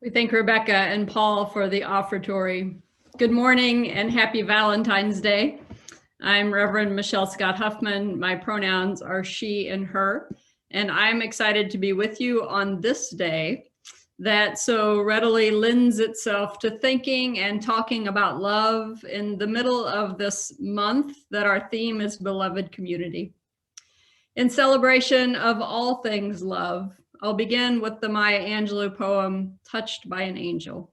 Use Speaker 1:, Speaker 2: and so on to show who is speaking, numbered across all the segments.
Speaker 1: We thank Rebecca and Paul for the offertory. Good morning and happy Valentine's Day. I'm Reverend Michelle Scott-Huffman. My pronouns are she and her, and I'm excited to be with you on this day that so readily lends itself to thinking and talking about love in the middle of this month that our theme is beloved community. In celebration of all things love, I'll begin with the Maya Angelou poem, Touched by an Angel.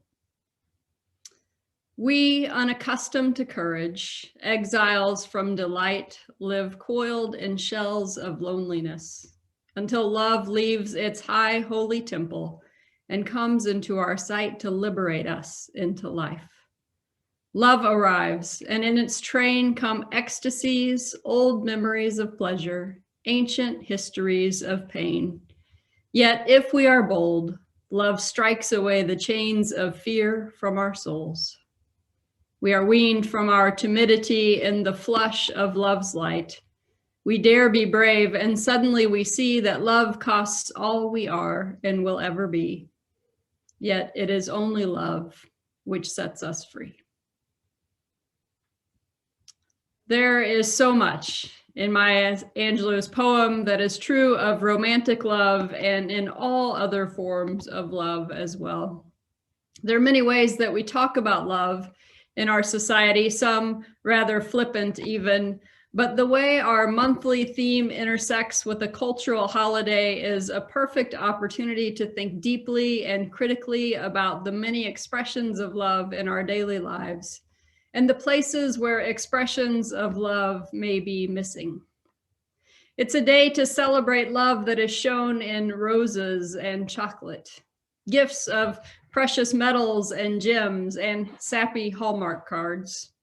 Speaker 1: We, unaccustomed to courage, exiles from delight, live coiled in shells of loneliness, until love leaves its high holy temple and comes into our sight to liberate us into life. Love arrives, and in its train come ecstasies, old memories of pleasure, ancient histories of pain. Yet if we are bold, love strikes away the chains of fear from our souls. We are weaned from our timidity in the flush of love's light. We dare be brave, and suddenly we see that love costs all we are and will ever be. Yet it is only love which sets us free. There is so much in Maya Angelou's poem that is true of romantic love and in all other forms of love as well. There are many ways that we talk about love in our society, some rather flippant even, but the way our monthly theme intersects with a cultural holiday is a perfect opportunity to think deeply and critically about the many expressions of love in our daily lives and the places where expressions of love may be missing. It's a day to celebrate love that is shown in roses and chocolate, gifts of precious metals and gems and sappy Hallmark cards,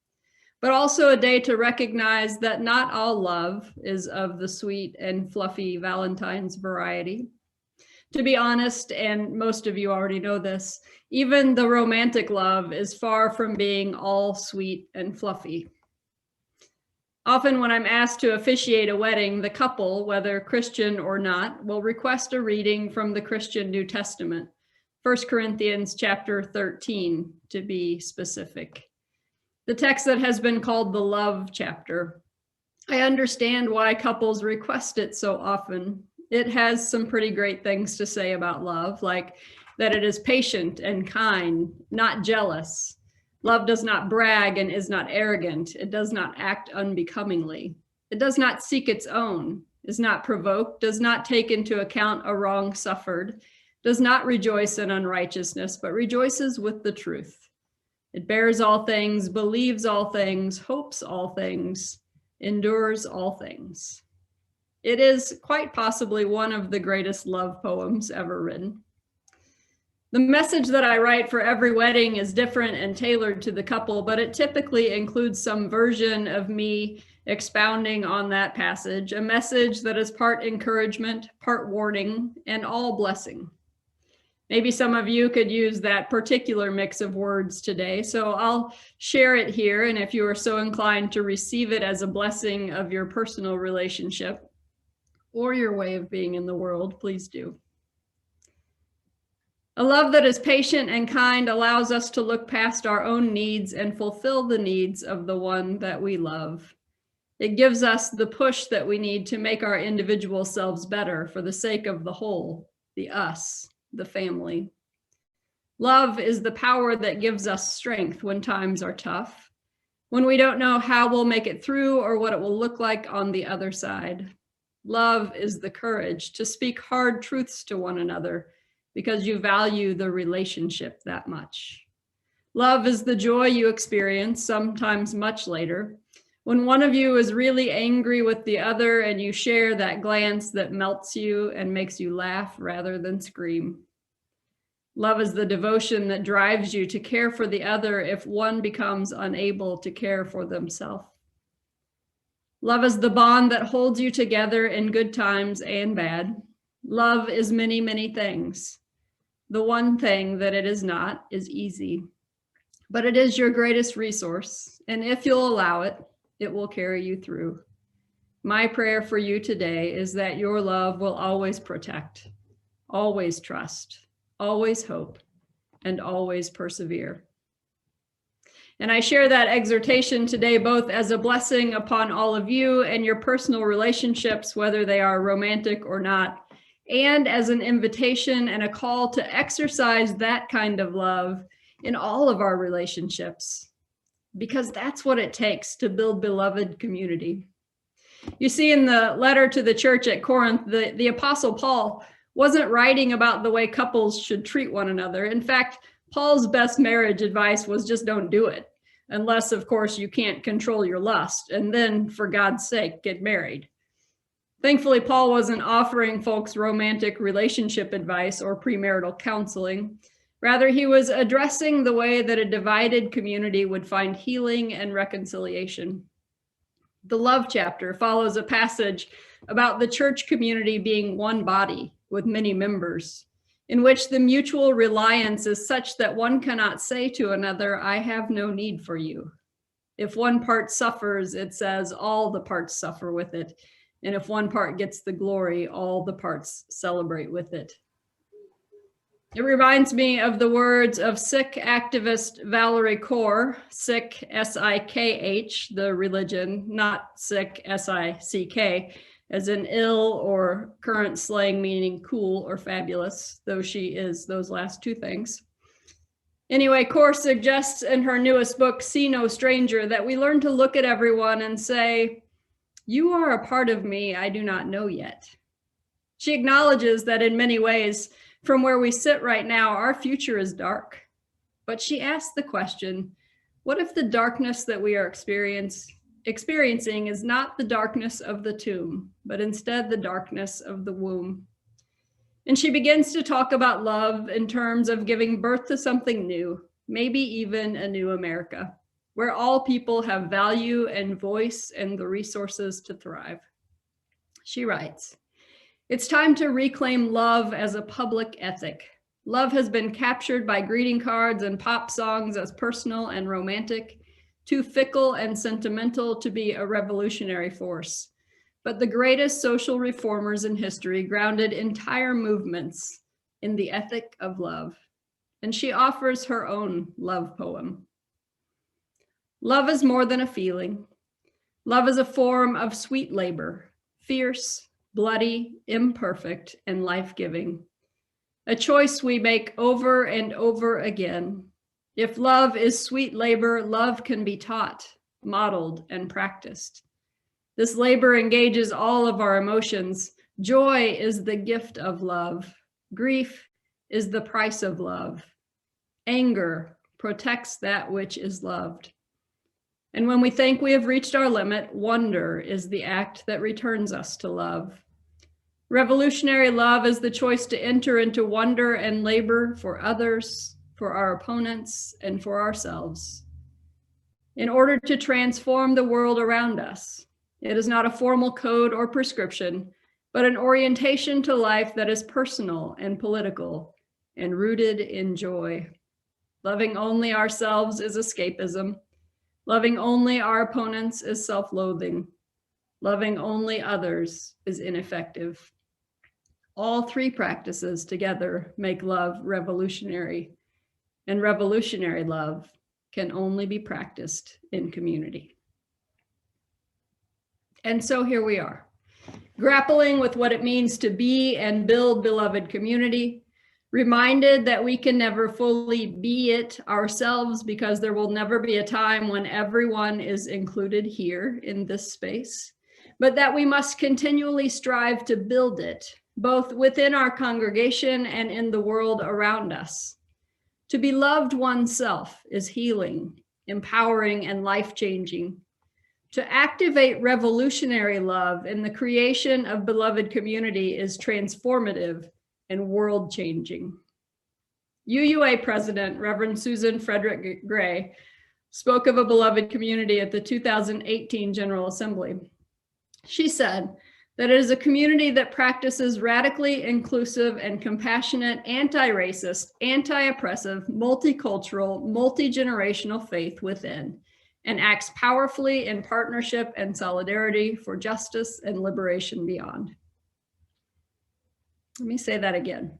Speaker 1: but also a day to recognize that not all love is of the sweet and fluffy Valentine's variety. To be honest, and most of you already know this, even the romantic love is far from being all sweet and fluffy. Often when I'm asked to officiate a wedding, the couple, whether Christian or not, will request a reading from the Christian New Testament, 1 Corinthians chapter 13, to be specific. The text that has been called the love chapter. I understand why couples request it so often. It has some pretty great things to say about love, like that it is patient and kind, not jealous. Love does not brag and is not arrogant. It does not act unbecomingly. It does not seek its own, is not provoked, does not take into account a wrong suffered, does not rejoice in unrighteousness, but rejoices with the truth. It bears all things, believes all things, hopes all things, endures all things. It is quite possibly one of the greatest love poems ever written. The message that I write for every wedding is different and tailored to the couple, but it typically includes some version of me expounding on that passage, a message that is part encouragement, part warning, and all blessing. Maybe some of you could use that particular mix of words today, so I'll share it here, and if you are so inclined to receive it as a blessing of your personal relationship or your way of being in the world, please do. A love that is patient and kind allows us to look past our own needs and fulfill the needs of the one that we love. It gives us the push that we need to make our individual selves better for the sake of the whole, the us, the family. Love is the power that gives us strength when times are tough, when we don't know how we'll make it through or what it will look like on the other side. Love is the courage to speak hard truths to one another because you value the relationship that much. Love is the joy you experience, sometimes much later, when one of you is really angry with the other and you share that glance that melts you and makes you laugh rather than scream. Love is the devotion that drives you to care for the other if one becomes unable to care for themselves. Love is the bond that holds you together in good times and bad. Love is many, many things. The one thing that it is not is easy, but it is your greatest resource, and if you'll allow it, it will carry you through. My prayer for you today is that your love will always protect, always trust, always hope, and always persevere. And I share that exhortation today both as a blessing upon all of you and your personal relationships, whether they are romantic or not, and as an invitation and a call to exercise that kind of love in all of our relationships, because that's what it takes to build beloved community. You see, in the letter to the church at Corinth, the Apostle Paul wasn't writing about the way couples should treat one another. In fact, Paul's best marriage advice was just don't do it, unless, of course, you can't control your lust. And then, for God's sake, get married. Thankfully, Paul wasn't offering folks romantic relationship advice or premarital counseling. Rather, he was addressing the way that a divided community would find healing and reconciliation. The love chapter follows a passage about the church community being one body with many members, in which the mutual reliance is such that one cannot say to another, I have no need for you. If one part suffers, it says all the parts suffer with it. And if one part gets the glory, all the parts celebrate with it. It reminds me of the words of Sikh activist Valerie Kaur, Sikh, S-I-K-H, the religion, not Sikh, S-I-C-K, as in ill or current slang meaning cool or fabulous, though she is those last two things. Anyway, Kaur suggests in her newest book, See No Stranger, that we learn to look at everyone and say, you are a part of me I do not know yet. She acknowledges that in many ways, from where we sit right now, our future is dark. But she asks the question, what if the darkness that we are experiencing is not the darkness of the tomb, but instead the darkness of the womb? And she begins to talk about love in terms of giving birth to something new, maybe even a new America, where all people have value and voice and the resources to thrive. She writes, it's time to reclaim love as a public ethic. Love has been captured by greeting cards and pop songs as personal and romantic, too fickle and sentimental to be a revolutionary force. But the greatest social reformers in history grounded entire movements in the ethic of love. And she offers her own love poem. Love is more than a feeling. Love is a form of sweet labor, fierce, bloody, imperfect, and life-giving. A choice we make over and over again. If love is sweet labor, love can be taught, modeled, and practiced. This labor engages all of our emotions. Joy is the gift of love. Grief is the price of love. Anger protects that which is loved. And when we think we have reached our limit, wonder is the act that returns us to love. Revolutionary love is the choice to enter into wonder and labor for others, for our opponents, and for ourselves, in order to transform the world around us. It is not a formal code or prescription, but an orientation to life that is personal and political and rooted in joy. Loving only ourselves is escapism. Loving only our opponents is self-loathing. Loving only others is ineffective. All three practices together make love revolutionary, and revolutionary love can only be practiced in community. And so here we are, grappling with what it means to be and build beloved community, reminded that we can never fully be it ourselves because there will never be a time when everyone is included here in this space, but that we must continually strive to build it, both within our congregation and in the world around us. To be loved oneself is healing, empowering, and life-changing. To activate revolutionary love in the creation of beloved community is transformative and world-changing. UUA President, Reverend Susan Frederick Gray, spoke of a beloved community at the 2018 General Assembly. She said that it is a community that practices radically inclusive and compassionate, anti-racist, anti-oppressive, multicultural, multi-generational faith within, and acts powerfully in partnership and solidarity for justice and liberation beyond. Let me say that again.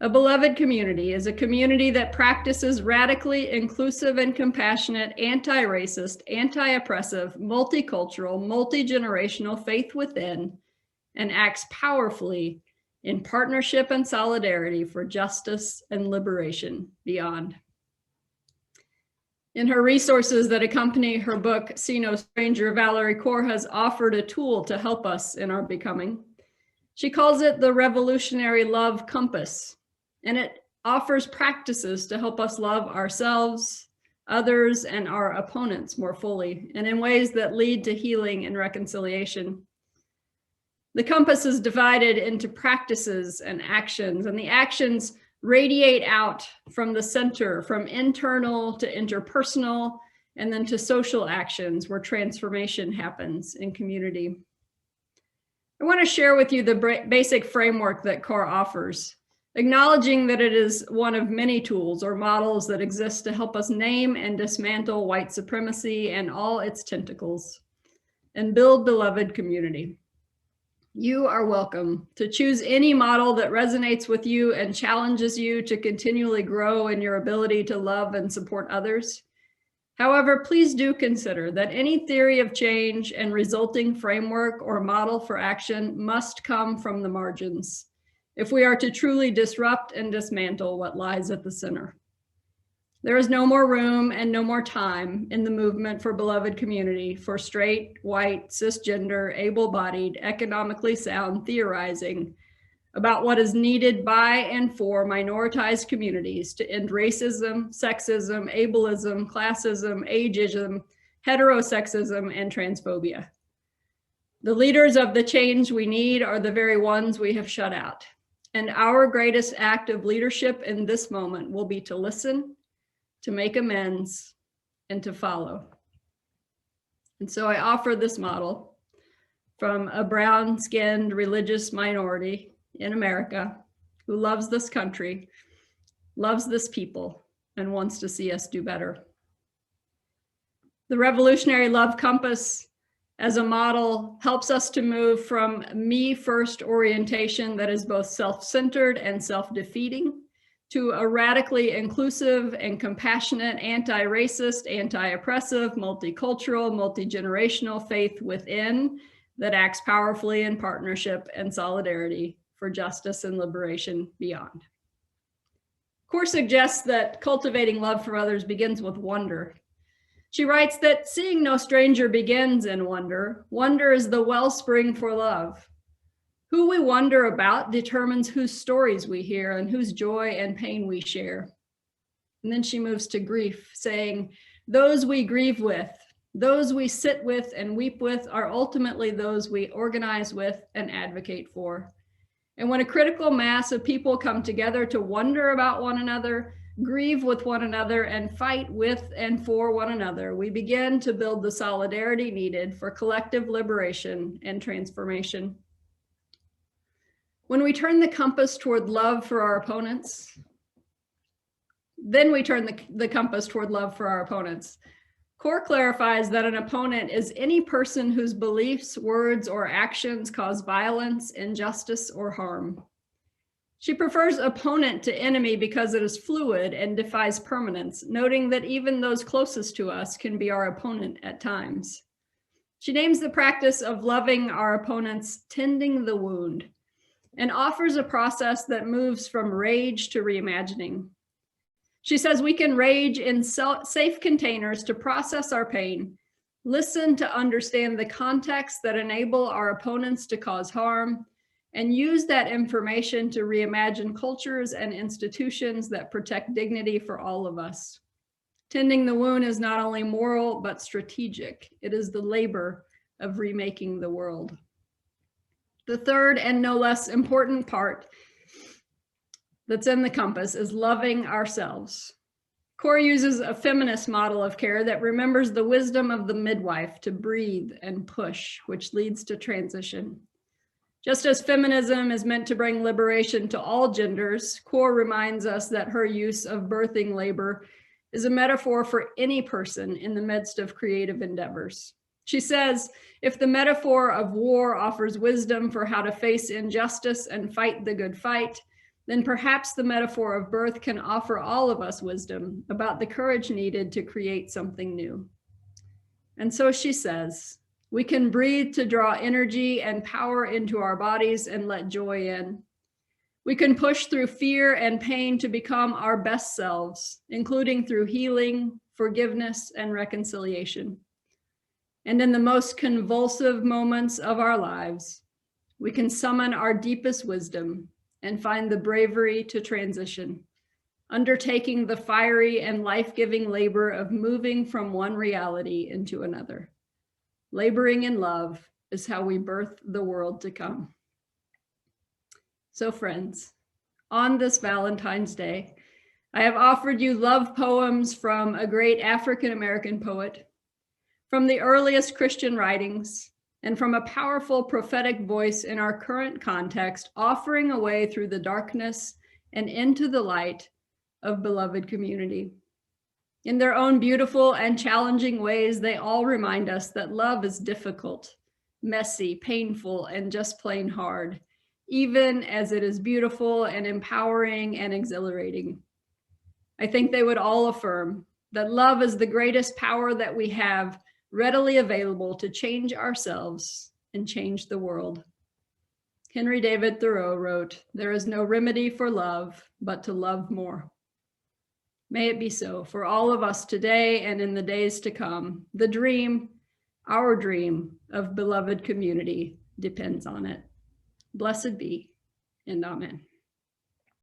Speaker 1: A beloved community is a community that practices radically inclusive and compassionate, anti-racist, anti-oppressive, multicultural, multi-generational faith within, and acts powerfully in partnership and solidarity for justice and liberation beyond. In her resources that accompany her book, See No Stranger, Valerie Kaur has offered a tool to help us in our becoming. She calls it the Revolutionary Love Compass, and it offers practices to help us love ourselves, others, and our opponents more fully, and in ways that lead to healing and reconciliation. The compass is divided into practices and actions, and the actions radiate out from the center, from internal to interpersonal, and then to social actions where transformation happens in community. I want to share with you the basic framework that Kaur offers, acknowledging that it is one of many tools or models that exist to help us name and dismantle white supremacy and all its tentacles and build beloved community. You are welcome to choose any model that resonates with you and challenges you to continually grow in your ability to love and support others. However, please do consider that any theory of change and resulting framework or model for action must come from the margins if we are to truly disrupt and dismantle what lies at the center. There is no more room and no more time in the movement for beloved community for straight, white, cisgender, able-bodied, economically sound theorizing about what is needed by and for minoritized communities to end racism, sexism, ableism, classism, ageism, heterosexism, and transphobia. The leaders of the change we need are the very ones we have shut out. And our greatest act of leadership in this moment will be to listen, to make amends, and to follow. And so I offer this model from a brown-skinned religious minority in America who loves this country, loves this people, and wants to see us do better. The Revolutionary Love Compass as a model helps us to move from me-first orientation that is both self-centered and self-defeating to a radically inclusive and compassionate, anti-racist, anti-oppressive, multicultural, multi-generational faith within that acts powerfully in partnership and solidarity for justice and liberation beyond. Kaur suggests that cultivating love for others begins with wonder. She writes that seeing no stranger begins in wonder. Wonder is the wellspring for love. Who we wonder about determines whose stories we hear and whose joy and pain we share. And then she moves to grief, saying, those we grieve with, those we sit with and weep with are ultimately those we organize with and advocate for. And when a critical mass of people come together to wonder about one another, grieve with one another, and fight with and for one another, we begin to build the solidarity needed for collective liberation and transformation. When we turn the compass toward love for our opponents, then we turn the compass toward love for our opponents. Kaur clarifies that an opponent is any person whose beliefs, words, or actions cause violence, injustice, or harm. She prefers opponent to enemy because it is fluid and defies permanence, noting that even those closest to us can be our opponent at times. She names the practice of loving our opponents tending the wound, and offers a process that moves from rage to reimagining. She says we can rage in safe containers to process our pain, listen to understand the context that enable our opponents to cause harm, and use that information to reimagine cultures and institutions that protect dignity for all of us. Tending the wound is not only moral, but strategic. It is the labor of remaking the world. The third and no less important part that's in the compass is loving ourselves. Kaur uses a feminist model of care that remembers the wisdom of the midwife to breathe and push, which leads to transition. Just as feminism is meant to bring liberation to all genders, Kaur reminds us that her use of birthing labor is a metaphor for any person in the midst of creative endeavors. She says, if the metaphor of war offers wisdom for how to face injustice and fight the good fight, then perhaps the metaphor of birth can offer all of us wisdom about the courage needed to create something new. And so she says, we can breathe to draw energy and power into our bodies and let joy in. We can push through fear and pain to become our best selves, including through healing, forgiveness, and reconciliation. And in the most convulsive moments of our lives, we can summon our deepest wisdom and find the bravery to transition, undertaking the fiery and life-giving labor of moving from one reality into another. Laboring in love is how we birth the world to come. So friends, on this Valentine's Day, I have offered you love poems from a great African-American poet, from the earliest Christian writings, and from a powerful prophetic voice in our current context, offering a way through the darkness and into the light of beloved community. In their own beautiful and challenging ways, they all remind us that love is difficult, messy, painful, and just plain hard, even as it is beautiful and empowering and exhilarating. I think they would all affirm that love is the greatest power that we have readily available to change ourselves and change the world. Henry David Thoreau wrote, "There is no remedy for love but to love more." May it be so for all of us today and in the days to come. The dream, our dream of beloved community depends on it. Blessed be, and amen.